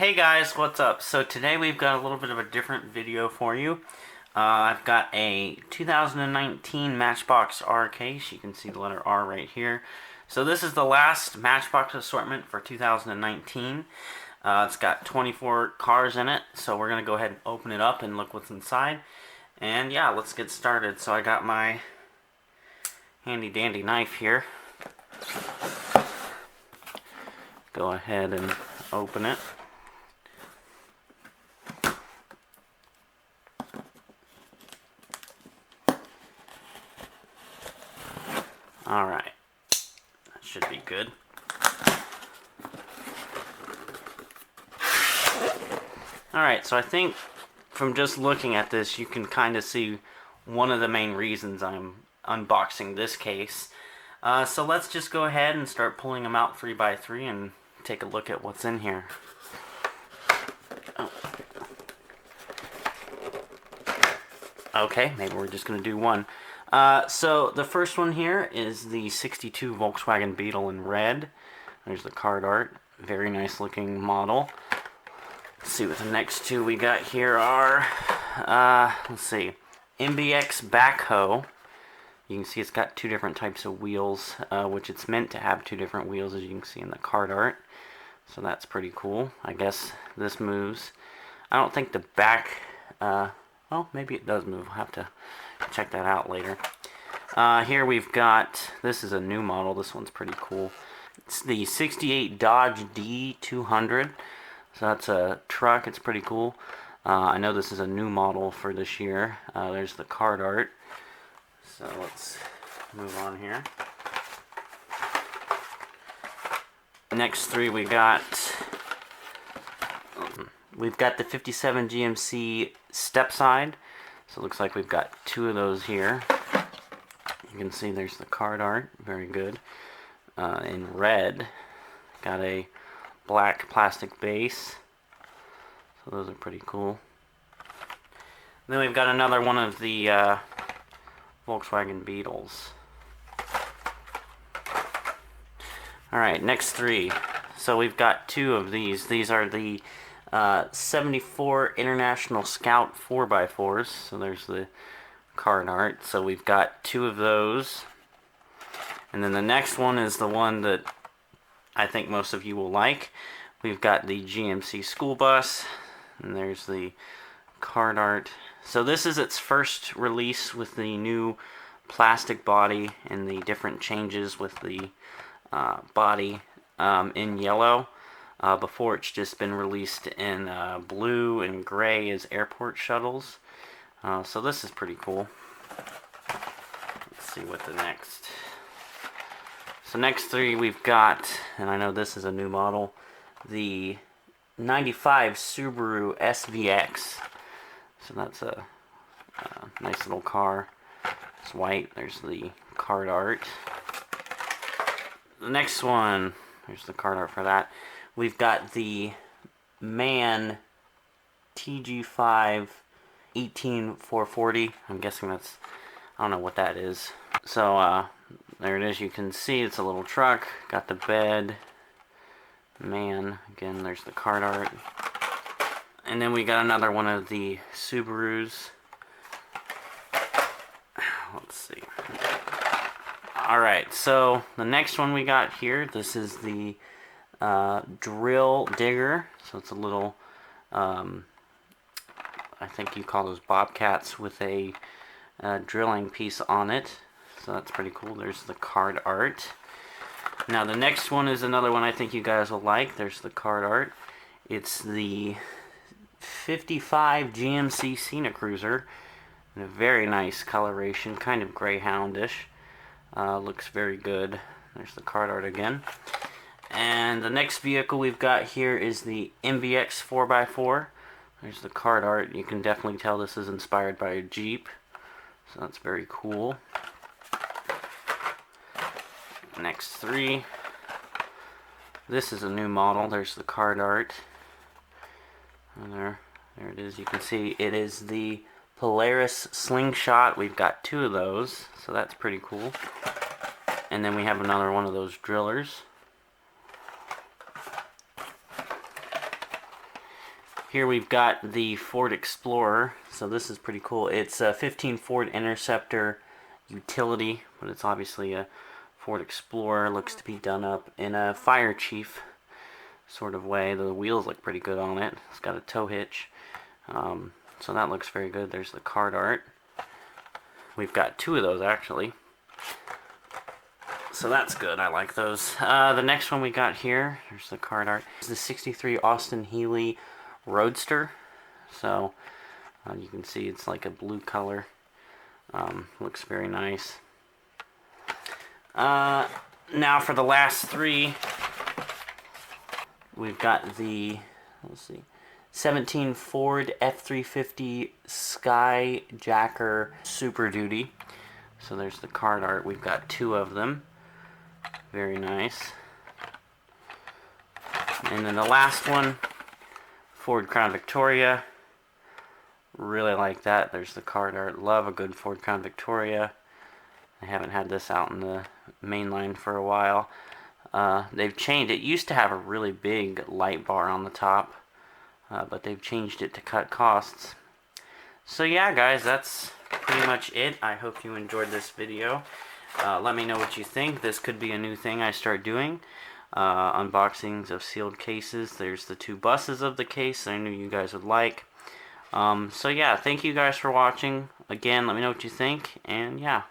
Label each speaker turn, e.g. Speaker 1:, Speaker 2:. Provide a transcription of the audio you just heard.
Speaker 1: Hey guys, what's up? So today we've got a little bit of a different video for you. I've got a 2019 Matchbox R case. You can see the letter R right here. So this is the last Matchbox assortment for 2019. It's got 24 cars in it, so we're going to go ahead and open it up and look what's inside. And yeah, let's get started. So I got my handy dandy knife here. Go ahead and open it. Alright, that should be good. Alright, so I think from just looking at this, you can kind of see one of the main reasons I'm unboxing this case. So let's just go ahead and start pulling them out 3 by 3 and take a look at what's in here. Oh. Okay, maybe we're just going to do one. So the first one here is the 62 Volkswagen Beetle in red. There's the card art. Very nice looking model. Let's see what the next two we got here are. Let's see. Mbx Backhoe. You can see it's got 2 different types of wheels, which it's meant to have 2 different wheels, as you can see in the card art. So that's pretty cool. I guess this moves. I don't think the back, well, maybe it does move. I'll have to check that out later. Here we've got, this is a new model. This one's pretty cool. It's the 68 Dodge D200. So that's a truck. It's pretty cool. I know this is a new model for this year. There's the card art. So let's move on here. Next 3 we got, we've got the 57 GMC Stepside. So it looks like we've got 2 of those here. You can see there's the card art, very good. In red, got a black plastic base. So those are pretty cool. And then we've got another one of the Volkswagen Beetles. Alright, next 3. So we've got 2 of these. These are the 74 International Scout 4x4s. So there's the card art. So we've got 2 of those. And then the next one is the one that I think most of you will like. We've got the Gmc School Bus. And there's the card art. So this is its first release with the new plastic body and the different changes with the body in yellow. Before it's just been released in blue and gray as airport shuttles. So this is pretty cool. Let's see what the next. So next 3 we've got, and I know this is a new model, the 95 Subaru Svx. So that's a nice little car. It's white. There's the card art. The next one, there's the card art for that. We've got the MAN TG5 18440. I'm guessing that's, I don't know what that is. So there it is. You can see it's a little truck. Got the bed. MAN. Again, there's the card art. And then we got another one of the Subarus. Let's see. Alright, so the next one we got here, this is the drill digger. So it's a little, I think you call those bobcats with a drilling piece on it. So that's pretty cool. There's the card art. Now the next one is another one I think you guys will like. There's the card art. It's the 55 GMC Scenic Cruiser. In a very nice coloration, kind of greyhoundish. Looks very good. There's the card art again. And the next vehicle we've got here is the Mbx 4x4. There's the card art. You can definitely tell this is inspired by a Jeep. So that's very cool. Next 3. This is a new model. There's the card art. And there it is. You can see it is the Polaris Slingshot. We've got 2 of those, so that's pretty cool. And then we have another one of those drillers. Here we've got the Ford Explorer. So this is pretty cool. It's a 15 Ford Interceptor utility, but it's obviously a Ford Explorer. Looks to be done up in a fire chief sort of way. The wheels look pretty good on it. It's got a tow hitch. So that looks very good. There's the card art. We've got two of those actually. So that's good. I like those. The next one we got here, there's the card art, is the 63 Austin Healey Roadster. So you can see it's like a blue color. Looks very nice. Now for the last three, we've got the, let's see, 17 Ford F350 Skyjacker Super Duty. So there's the card art. We've got two of them. Very nice. And then the last one, Ford Crown Victoria. Really like that. There's the card art. Love a good Ford Crown Victoria. I haven't had this out in the main line for a while. They've changed. It used to have a really big light bar on the top, but they've changed it to cut costs. So yeah, guys, that's pretty much it. I hope you enjoyed this video. Let me know what you think. This could be a new thing I start doing. Unboxings of sealed cases. There's the two buses of the case I knew you guys would like. So yeah, thank you guys for watching. Again, let me know what you think, and yeah.